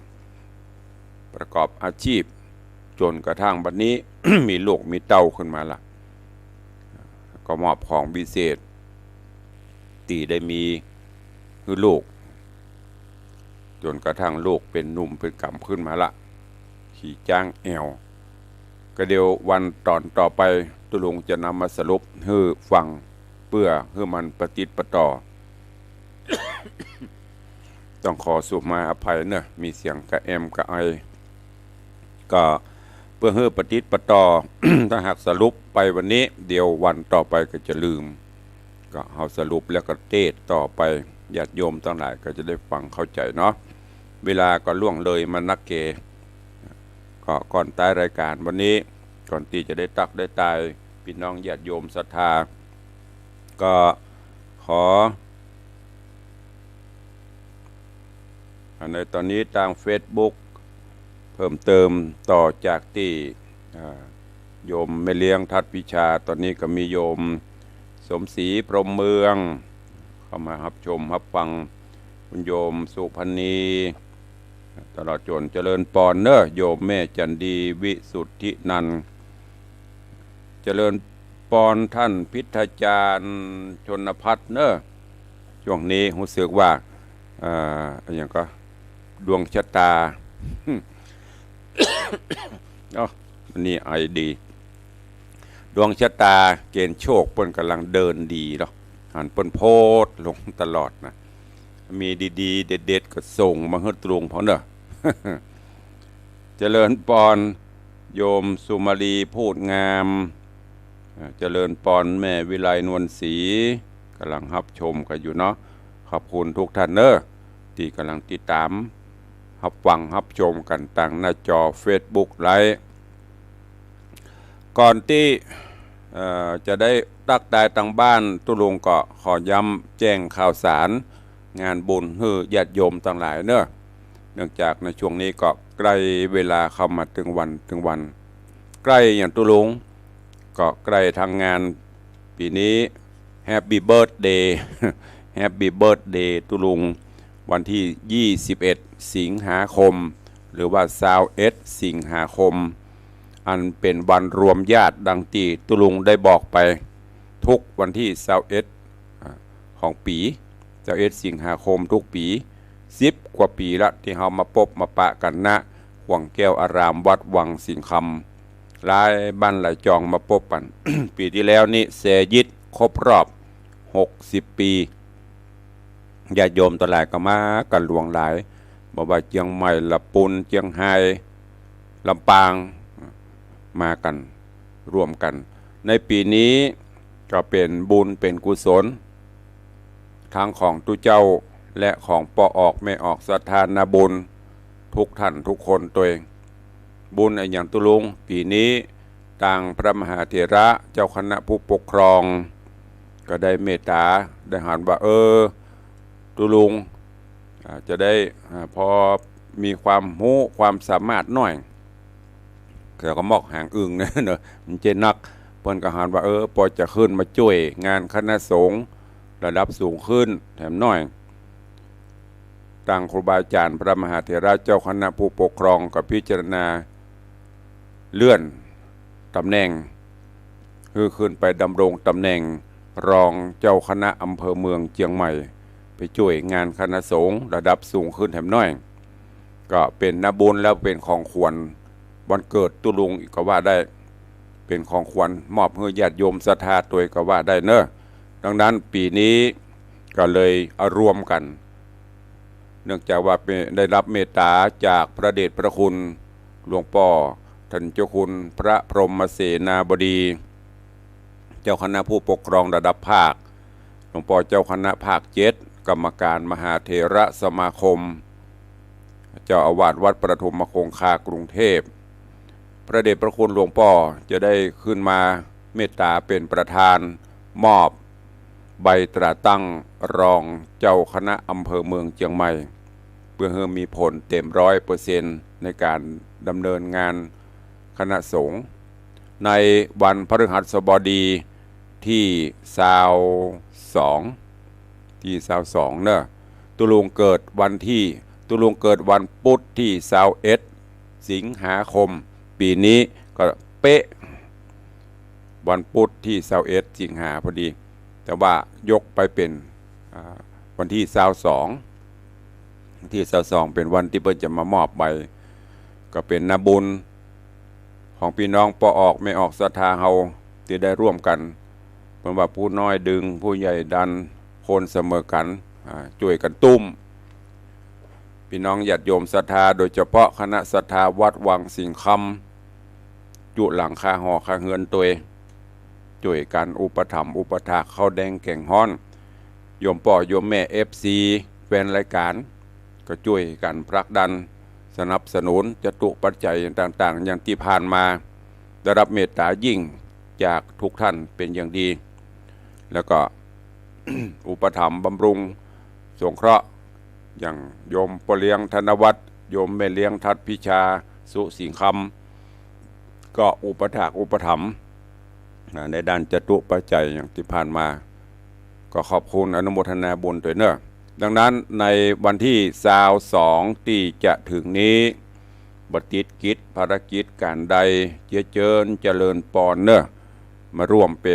ประกอบอาชีพจนกระทั่งบัดนี้ มีลูกมีเต้าขึ้นมาละก็มอบของพิเศษตีได้มีคือลูกจนกระทั่งลูกเป็นหนุ่มเป็นกำขึ้นมาละขี่จ้างแอวก็เดี๋ยววันตอนต่อไปตุลุงจะนำมาสรุปให้ฟังเพื่อให้มันปฏิปต่อ ต้องขอสุมาอภัยเนอะมีเสียงกระแอมกระไอก็เพื่อให้ปฏิปต่อ ถ้าหากสรุปไปวันนี้เดี๋ยววันต่อไปก็จะลืมก็เอาสรุปแล้วก็เทศต่อไปญาติโยมทั้งหลายก็จะได้ฟังเข้าใจเนาะเวลาก็ล่วงเลยมานักเกก็ก่อนตายรายการวันนี้ก่อนที่จะได้ตักได้ตายพี่น้องญาติโยมศรัทธาก็ขอในตอนนี้ทาง Facebook เพิ่มเติมต่อจากที่โยมแม่เลี้ยงทัดวิชาตอนนี้ก็มีโยมสมศรีพรหมเมืองเข้ามารับชมรับฟังคุณโยมสุพรรณีตลอดจนเจริญปอนเนอะโยมแม่จันดีวิสุทธินันเจริญปอนท่านพิทจารย์ชนพัฒน์เนอะช่วงนี้รู้สึกว่าอย่างก็ดวงชะตา นี่ไอดีดวงชะตาเกณฑ์โชคเปิ้นกำลังเดินดีเนาะหันเปิ้นโพดลงตลอดนะมีดีๆเด็ดๆก็ส่งมาให้ตรงเพราะเนอะ เจริญปอน โยมสุมาลีพูดงามเจริญปอนแม่วิไลนวลศรีกำลังรับชมกันอยู่เนาะขอบคุณทุกท่านเนอะที่กำลังติดตามรับฟังรับชมกันต่างหน้าจอ Facebook ไลฟ์ก่อนที่จะได้ตักได้ตั้งบ้านตุลุงก็ขอย้ำแจ้งข่าวสารงานบุญให้ญาติโยมต่างหลายเนอะเนื่องจากในช่วงนี้ก็ใกล้เวลาเข้ามาถึงวันใกล้อย่างตุลุงก็ใกล้ทางงานปีนี้ Happy Birthday Happy Birthday ตุลุงวันที่21สิงหาคมหรือว่า21สิงหาคมอันเป็นวันรวมญาติดังที่ตุลุงได้บอกไปทุกวันที่21ของปี21สิงหาคมทุกปี10 กว่าปีละที่เรามาพบมาปะกันณห่วงแก้วอารามวัดวังสิงคำหลายบ้านหลายจองมาพบกัน ปีที่แล้วนี่เสยิดครบรอบ60 ปีญาติโยมตะหลายก็มากันหลวงหลายบอกว่าเชียงใหม่ละปุนเชียงไฮ้ลำปางมากันร่วมกันในปีนี้ก็เป็นบุญเป็นกุศลทั้งของตุเจ้าและของปอออกไม่ออกสถานบุญทุกท่านทุกคนตัวเองบุญอย่างตุลุงปีนี้ต่างพระมหาเถระเจ้าคณะผู้ปกครองก็ได้เมตตาได้หันว่าตุลุงจะได้พอมีความรู้ความสามารถหน่อยแต่ก็มอกหางอึ่งนะเนอะมันเจนักเพิ่นก็หันว่าพอจะขึ้นมาช่วยงานคณะสงฆ์ระดับสูงขึ้นแถมหน่อยต่างครูบาอาจารย์พระมหาเถระเจ้าคณะผู้ปกครองกับพิจารณาเลื่อนตำแหน่งคือขึ้นไปดำรงตำแหน่งรองเจ้าคณะอำเภอเมืองเชียงใหม่ไปช่วยงานคณะสงฆ์ระดับสูงขึ้นแถมน้อยก็เป็นนบุญแล้วเป็นของขวัญวันเกิดตุลุงก็ว่าได้เป็นของขวัญมอบให้ญาติโยมศรัทธาตัวก็ว่าได้เนอะดังนั้นปีนี้ก็เลยเอารวมกันเนื่องจากว่าได้รับเมตตาจากพระเดชพระคุณหลวงพ่อท่านเจ้าคุณพระพรหมเสนาบดีเจ้าคณะผู้ปกครองระดับภาคหลวงพ่อเจ้าคณะภาค7กรรมการมหาเถระสมาคมเจ้าอาวาสวัดประทุมคงคากรุงเทพพระเดชพระคุณหลวงพ่อจะได้ขึ้นมาเมตตาเป็นประธานมอบใบตราตั้งรองเจ้าคณะอำเภอเมืองเชียงใหม่เพื่อให้มีผลเต็ม100%ในการดำเนินงานคณะสงฆ์ในวันพฤหัสบดีที่22เนอะตุลุงเกิดวันพุธที่21สิงหาคมปีนี้ก็เป๊ะวันพุธที่21สิงหาพอดีแต่ว่ายกไปเป็นวันที่22เป็นวันที่เพิ่นจะมามอบใบก็เป็นนบุญของพี่น้องปอออกไม่ออกศรัทธาเฮาที่ได้ร่วมกันเพราะว่าผู้น้อยดึงผู้ใหญ่ดันคนเสมอกันช่วยกันตุ้มพี่น้องญาติโยมศรัทธาโดยเฉพาะคณะศรัทธาวัดวังสิงคำจุหลังคาหอคาเฮือนตัวช่วยกันอุปถัมภ์อุปถากเข้าแดงแก่งฮ้อนโยมป่อโยมแม่FCแฟนรายการก็ช่วยกันผลักดันสนับสนุนจตุปัจจัยต่างๆอย่างที่ผ่านมาได้รับเมตตายิ่งจากทุกท่านเป็นอย่างดีแล้วก็ อุปถัมภ์บำรุงสงเคราะห์อย่างโยมปเลี้ยงธนวัฒน์โยมแม่เลี้ยงทัดพิชาสุสิงคำก็อุปถัมภ์ในด้านจตุปัจจัยอย่างที่ผ่านมาก็ขอบคุณอนุโมทนาบุญด้วยเนอะดังนั้นในวันที่22ที่จะถึงนี้บติดกิจภารกิจการใดเจริญปอนเนอะมาร่วมเป็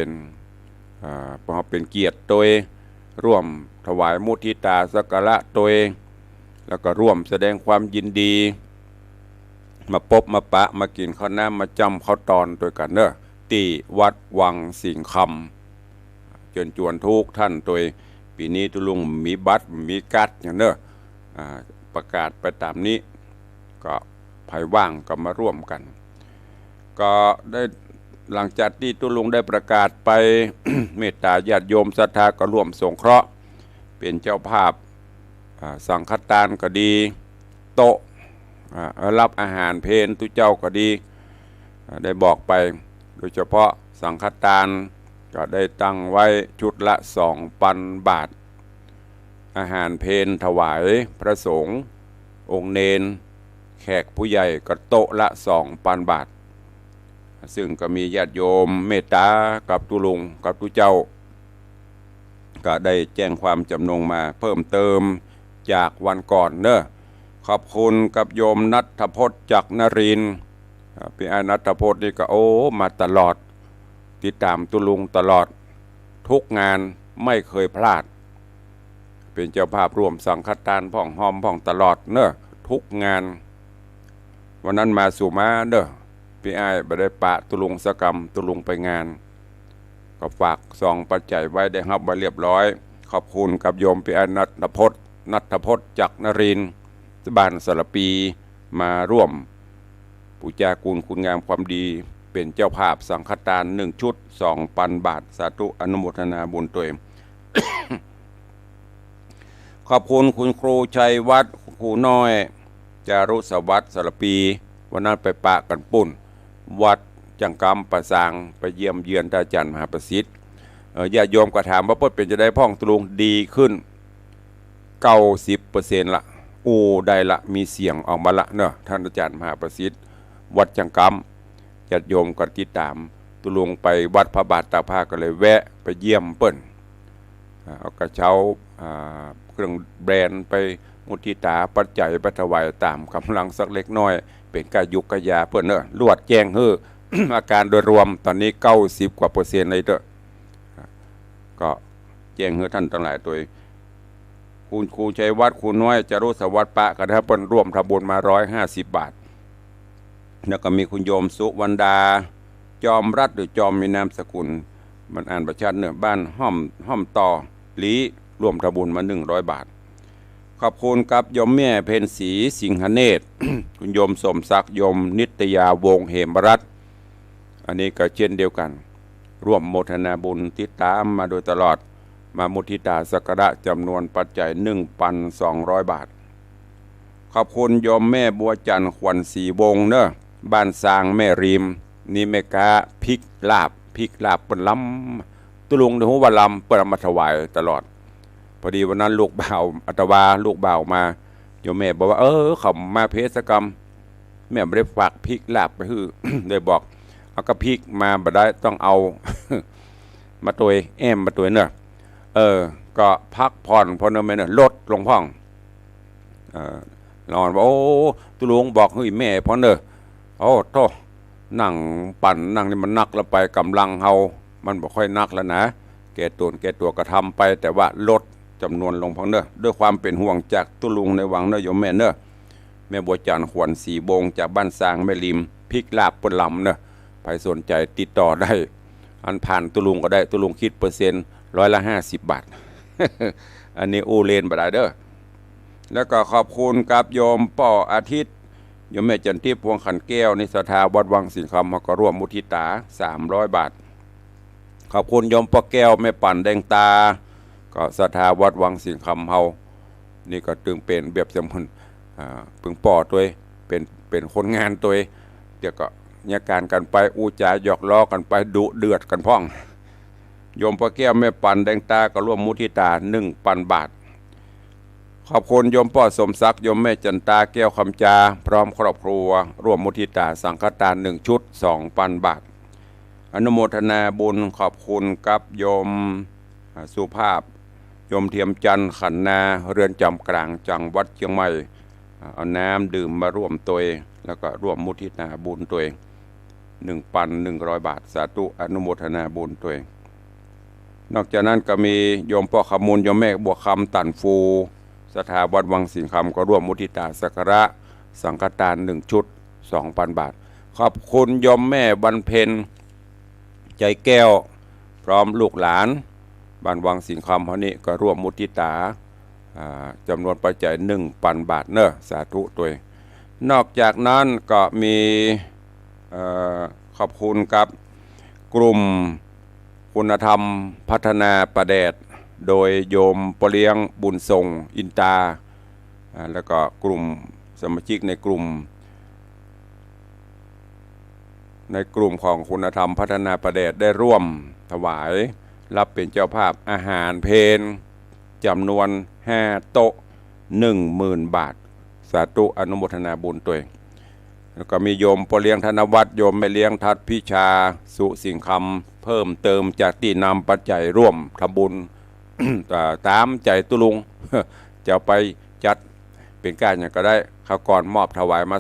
นเกียรติตัวร่วมถวายมุทิตาสักการะตัวแล้วก็ร่วมแสดงความยินดีมาพบมาปะมากินข้าวน้ำมาจำข้าวตอนตัวกันเนอะที่วัดวังสิงคำเชิญชวนทุกท่านตัวปีนี้ตุลุงมีบัตรมีการ์ดอย่างเนอะประกาศไปตามนี้ก็ภัยว่างก็มาร่วมกัน ก็ได้หลังจากที่ตุลุงได้ประกาศไป เมตตาญาติโยมศรัทธาก็ร่วมสงเคราะห์เป็นเจ้าภาพสังฆทานก็ดีโต๊ะรับอาหารเพลทุเจ้าก็ดีได้บอกไปโดยเฉพาะสังฆทานก็ได้ตั้งไว้ชุดละ2,000 บาทอาหารเพลถวายพระสงฆ์องค์เนนแขกผู้ใหญ่ก็โต๊ะละ2,000 บาทซึ่งก็มีญาติโยมเมตตากับตุลุงกับตุเจ้าก็ได้แจ้งความจำนงมาเพิ่มเติมจากวันก่อนเนอะขอบคุณกับโยมนัทพจน์จากนรินทร์พี่นัทพจน์นี่ก็มาตลอดติดตามตุลุงตลอดทุกงานไม่เคยพลาดเป็นเจ้าภาพร่วมสังฆทานพ่องหอมพ่องตลอดเนอะทุกงานวันนั้นมาสู่มาเนอะพี่บ่ได้ปะตุลุงสกรรมตุลุงไปงานก็ฝากซองปัจจัยไว้ได้รับไว้เรียบร้อยขอบคุณกับโยมพี่นัทพจน์จากนรินทร์บ้านสระปีมาร่วมปูจาคุณงามความดีเป็นเจ้าภาพสังฆทาน1 ชุด 2,000 บาทสาธุอนุโมทนาบุญตัวเอง ขอบคุณคุณครูชัยวัฒน์ครูน้อยจารุสวัสดิ์สระปีวันนั้นไปปะกันปุ่นวัดจังกำประสางไปเยี่ยมเยือนอาจารย์มหาประสิทธิ์ญาติโยมก็ถามว่าเพิ่นเป็นจะได้พ่องตุลุงดีขึ้น 90% ละได้ละมีเสียงออกมาละเนอะท่านอาจารย์มหาประสิทธิ์วัดจังกำญาติโยมก็ติดตามตุลุงไปวัดพระบาทตากผ้าก็เลยแวะไปเยี่ยมเปิ้นเอากระเช้าเครื่องแบรนด์ไปมุทิตาปัจจัยไปถวายตามกำลังสักเล็กน้อยเป็นกายุกกายาเพื่อนเนอะลวดแจ้งเฮ้อ อาการโดยรวมตอนนี้90%เลยเด้อก็แจ้งเฮ้อท่านทั้งหลายตัวคุณครูชัยวัฒน์ครูน้อยจารุสวัสดิ์ปะกันครับเปิ้นร่วมทำบุญมา150 บาทแล้วก็มีคุณโยมสุวรรณดาจอมรัตน์หรือจอมมีนามสกุลมันอ่านประชันเนื้อบ้านห้อมต่อลีร่วมทำบุญมา100 บาทขอบคุณกับโยมแม่เพ็ญศรีสิงหเนตร คุณโยมสมศักดิ์โยมนิตยาวงศ์เหมรัตน์อันนี้ก็เช่นเดียวกันร่วมโมทนาบุญติดตามมาโดยตลอดมามุทิตาสักการะจำนวนปัจจัย 1,200 บาทขอบคุณโยมแม่บัวจันทร์ขวัญศรีวงศ์เนอะบ้านสร้างแม่ริมนี่แม่กาพริกลาบเปิ้นล้ำตุลุงในหัวลำเปิ้นมาถวายตลอดพอดีวันนั้นลูกบ่าวอัตวาลูกบ่าวมาโยมแม่บอกว่าเขามาเพศกรรมแม่ไม่ได้ฝากพริกลาบไปฮือ เลยบอกเอากระพริกมาบ่ได้ต้องเอา มาตัวแอมมาตัวเนอะก็พักผ่อนพอเนอะแม่เนอะลดลงพ่องนอนว่าตุลุงบอกเฮ้ยแม่พอเนอะโตนั่งปั่นนั่งนี่มันนักแล้วไปกำลังเฮามันบ่ค่อยนักแล้วนะแกตัวกระทำไปแต่ว่าลดจำนวนลงพังเนอะด้วยความเป็นห่วงจากตุลุงในวังเนอะโยมแม่เนอะแม่บัวจันทร์ขวัญศรีวงศ์จากบ้านสร้างแม่ริมพริกลาบเปิ้นลำเนอะใครสนใจติดต่อได้อันผ่านตุลุงก็ได้ตุลุงคิดเปอร์เซ็นต์50 บาท อันนี้เลนบ่ได้เด้อแล้วก็ขอบคุณกับโยมป่ออาทิตย์โยมแม่จันทิพย์พวงขันแก้วในศรัทธาวัดวังสิงห์คำก็ร่วมมุทิตา300 บาทขอบคุณโยมป่อแก้วแม่ปั่นแดงตาก็ศรัทธาวัดวังสิงห์คำเฮานี่ก็ตึงเป็นแบบสมุนปึงป่อตัวเป็นคนงานตัวเดี๋ยวก็เนี่ยการกันไปจาหยอกล้อกันไปดุเดือดกันพ่องโยมป่อแก้วแม่ปั่นแดงตาก็ร่วมมุทิตา 1,000 บาทขอบคุณโยมป่อสมศักดิ์โยมแม่จันตาแก้วคำจาพร้อมครอบครัวร่วมมุทิตาสังฆทาน1 ชุด 2,000 บาทอนุโมทนาบุญขอบคุณกับโยมสุภาพโยมเทียมจันทร์ขันนาเรือนจำกลางจังหวัดเชียงใหม่เอาน้ำดื่มมาร่วมตัวแล้วก็ร่วมมุทิตาบุญตัว 1,100 บาทสาธุอนุโมทนาบุญตัว นอกจากนั้นก็มีโยมพ่อขมูลโยมแม่บัวคำตันฟูสถาบันวังสิงห์คำก็ร่วมมุทิตาสักการะสังฆทาน1 ชุด 2,000 บาทขอบคุณโยมแม่บรรเพ็ญใจแก้วพร้อมลูกหลานบ้านวังสิงห์คำเขานี้ก็ร่วมมุทิตาจำนวนปัจจัย 1,000 บาทเนอะสาธุตัวนอกจากนั้นก็มี ขอบคุณกับกลุ่มคุณธรรมพัฒนาประแดดโดยโยมปเลี้ยงบุญทรงอินตาแล้วก็กลุ่มสมาชิกในกลุ่มของคุณธรรมพัฒนาประแดดได้ร่วมถวายรับเป็นเจ้าภาพอาหารเพลจำนวน5 โต๊ะ 10,000 บาทสาธุอนุโมทนาบุญตัวเองแล้วก็มีโยมปเลี้ยงธนวัฒน์โยมแม่เลี้ยงทัดพิชาสุสิงคำเพิ่มเติมจากที่นำปัจจัยร่วมทำบุญ ตามใจตุลุง จะไปจัดเป็นการอย่างก็ได้ข้าวก่อนมอบถวายมา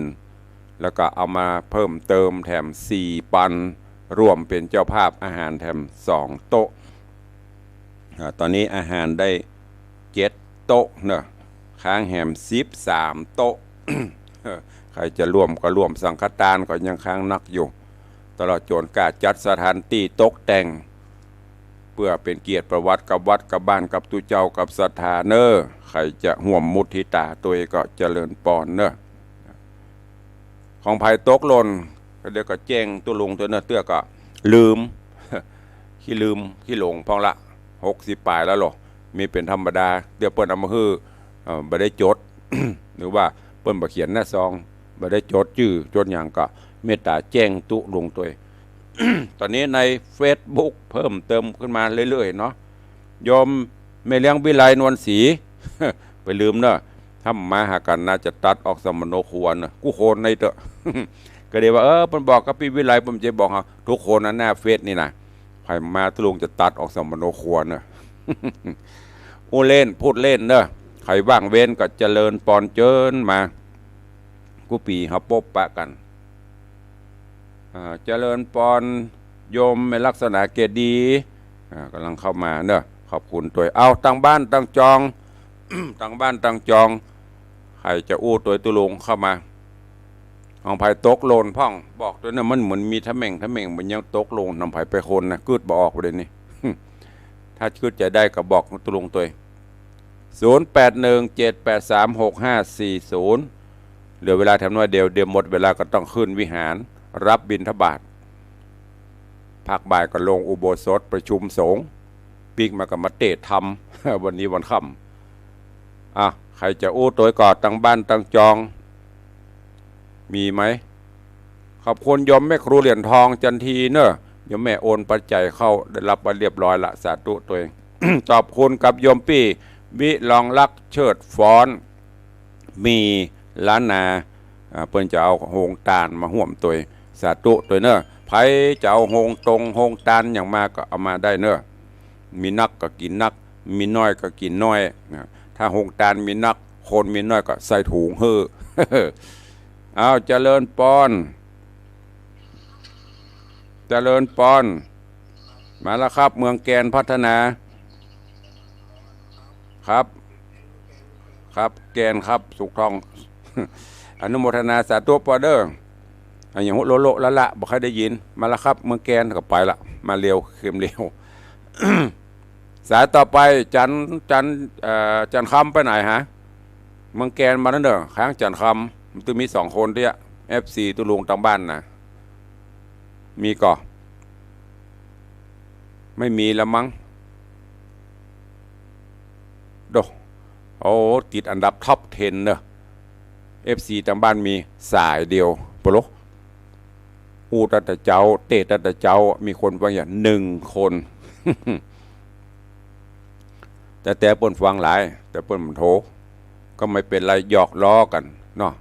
20,000 แล้วก็เอามาเพิ่มเติมแถม4 ปันร่วมเป็นเจ้าภาพอาหารแถม2 โต๊ะตอนนี้อาหารได้7 โต๊ะเนอะค้างแหม13 โต๊ะ ใครจะร่วมก็ร่วมสังฆทานก็ยังค้างนักอยู่ตลอดจนการจัดสถานที่ตกแต่งเพื่อเป็นเกียรติประวัติกับวัดกับบ้านกับตุเจ้ากับศรัทธาเนอใครจะห่วมมุทิตาตัวเองก็เจริญปอนเนอของภัยตกหล่นเดี๋ยวก็แจ้งตัวลุงตัวเนอเตื้อก็ลืม ขี้หลงพองละ60 ปลายแล้วหรอมีเป็นธรรมดาเดี๋ยวเปิ้นเอามาฮื้อบ่ได้จด หรือว่าเปิ้นบ่เขียนหน้าซองบ่ได้จดชื่อจดอย่างก็เมตตาแจ้งตุลุงตัวเอง ตอนนี้ใน Facebook เพิ่มเติมขึ้นมาเรื่อยๆเนาะโยมแม่เลี้ยงวิไลนวลศรี ไปลืมเนอะถ้ามาหากันน่าจะตัดออกสมโนครัวเนอะกูโคนในเถอะ ก็เดี๋ยวว่าเพิ่นบอกกับพี่วิไลผมจะบอกทุกคนนะหน้าเฟซนี่นะใครมาตุลุงจะตัดออกสมโนครัวเนอะ พูดเล่นเนอะใครว่างเว้นก็เจริญปอนเจิญมากูปีเขาปบปะกันเจริญปอนโยมในลักษณะเกตดีกำลังเข้ามาเนอะขอบคุณตัวเอาตั้งบ้านตั้งจอง ตั้งบ้านตั้งจองใครจะอู้ตัวตุลุงเข้ามาของไผ่ตกโลนพ่องบอกตัวนั้นมันเหมือนมีทะเม่งมันยังตกลงนำไผ่ไปคนนะกึดบอกไปเลยนี่ ถ้าคิดจะได้ก็บอกตุลุงตัว0817836540เหลือเวลาทำน้อยเดียวหมดเวลาก็ต้องขึ้นวิหารรับบิณฑบาตภาคบ่ายก็ลงอุโบสถประชุมสงฆ์ปีกมากับมาเตะทำ วันนี้วันค่ำใครจะอู้ตัวก่อตั้งบ้านตั้งจองมีไหมขอบคุณยมแม่ครูเหรียญทองจันทีเนอะยมแม่โอนปัจจัยเข้าได้รับมาเรียบร้อยละสาธุตัวเอง ขอบคุณกับยมปี้วิลองลักเชิดฟ้อนมีล้านนาเพิ่นจะเอาโฮงตาลมาห่วมตัวสาธุตัวเนอะไผจะเอาโฮงตรงโฮงตาลอย่างมากก็เอามาได้เนอะมีนักก็กินนักมีน้อยก็กินน้อยถ้าโฮงตาลมีนักคนมีน้อยก็ใส่ถุงเฮ้อ เอาเจริญปอนมาแล้วครับเมืองแกนพัฒนาครับแกนครับสุขทอง อนุโมทนาสาธุปอเดอร์อย่างโลละบอกให้ได้ยินมาแล้วครับเมืองแกนก็ไปละมาเร็วเข้มเร็ว สายต่อไปจันคำไปไหนฮะเมืองแกนมาแล้วเนอะค้างจันคำมันต้องมี2 คนที่FC ตุลุงตั้งบ้านนะมีก่อไม่มีละมั้งติดอันดับท็อป 10เนอะ FC ตั้งบ้านมีสายเดียวปลุกอูตัดเจ้าเตะตัดเจ้ามีคนบางอย่าง1 คน แต่เปิ้นฟังหลายแต่เปิ้นมันโทก็ไม่เป็นไรหยอกล้อกันเนาะ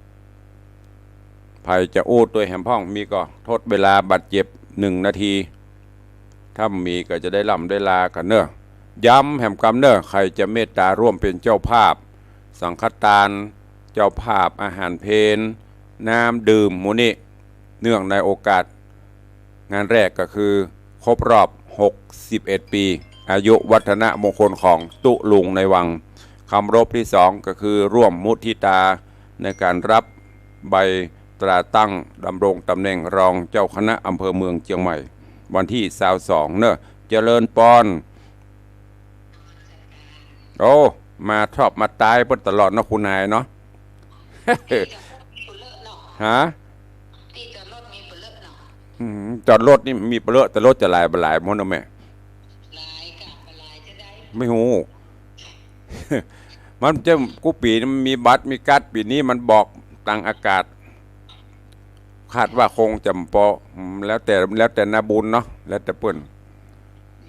ไผจะอู้ตัวแหมพ่องมีก็ทดเวลาบาดเจ็บ1 นาทีถ้ามีก็จะได้ล่ำได้ลากันเนอะย้ำแหมกำเนอะใครจะเมตตาร่วมเป็นเจ้าภาพสังฆทานเจ้าภาพอาหารเพลน้ำดื่มมูนี่เนื่องในโอกาสงานแรกก็คือครบรอบ61 ปีอายุวัฒนมงคลของตุลุงในวังคำรบที่2ก็คือร่วมมุทิตาในการรับใบตราตั้งดำรงตำแหน่งรองเจ้าคณะอำเภอเมืองเชียงใหม่วันที่22เนอะเจริญปอนมาชอบมาตายเพิ่นตลอดเนาะคุณนายเนาะ ฮะ จอดรถนี่มีเปลือกแต่รถจะหลายบ่หลายมั้งนะแม่ลายกับลายจะได้ไม่ฮู้ มันจะกูปีมันมีบัตรมีการ์ดปีนี้มันบอกต่างอากาศคาดว่าคงจำปอแล้วแต่นาบุญเนาะแล้วแต่เปิ้น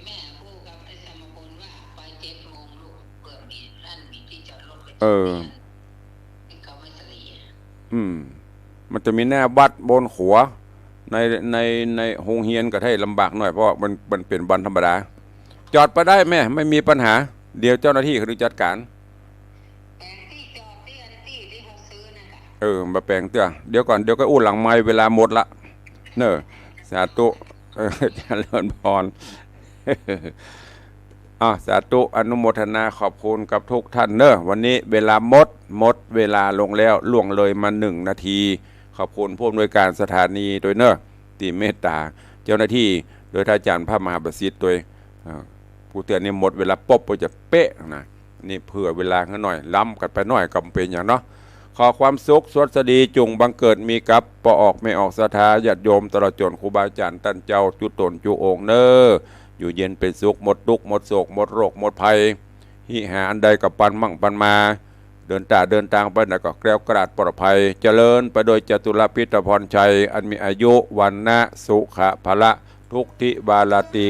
แม่พูดกับไอ้สมบูรณ์ว่าไป7 โมงลูกเปิดมีร้านมีที่จอดรถไปจเอออดเนี่ยให้เขาไม่เสลียอืมมันจะมีแน่บัตรบนขัวในในในโรงเรียนก็ให้ลำบากหน่อยเพราะมันเป็นวันธรรมดาจอดไปได้แม่ไม่มีปัญหาเดี๋ยวเจ้าหน้าที่เขาจัดการแต่ที่จอดที่อันที่เขาซื้อนะค่ะมาแปลงเตื้อเดี๋ยวก่อนเดี๋ยวก็อู้หลังไม้เวลาหมดละเนอะสาธุเจริญพรสาธุอนุโมทนาขอบคุณกับทุกท่านเนอะวันนี้เวลาหมดเวลาลงแล้วล่วงเลยมา1 นาทีขอบคุณผู้อำนวยการสถานีโดยเนอะตีเมตตาเจ้าหน้าที่โดยท่านอาจารย์พระมหาประสิทธิ์โดยผู้เตือนนี่หมดเวลาป๊บไปจะเป๊ะนะนี่เผื่อเวลาหน่อยล้ำกันไปหน่อยก็เป็นอย่างเนาะขอความสุขสวัสดีจงบังเกิดมีกับปอออกไม่ออกศรัทธาญาติโยมตลอดจนครูบาอาจารย์ท่านเจ้าจุตนจุองเนออยู่เย็นเป็นสุขหมดทุกข์หมดโศกหมดโรคหมดภัยหิหาอันใดกับปันมั่งปันมาเดินทางไปไหนก็แกล้วกราดปลอดภัยเจริญไปโดยจตุรพิธพรชัยอันมีอายุวันนะสุขะพละทุกทิบาลาตี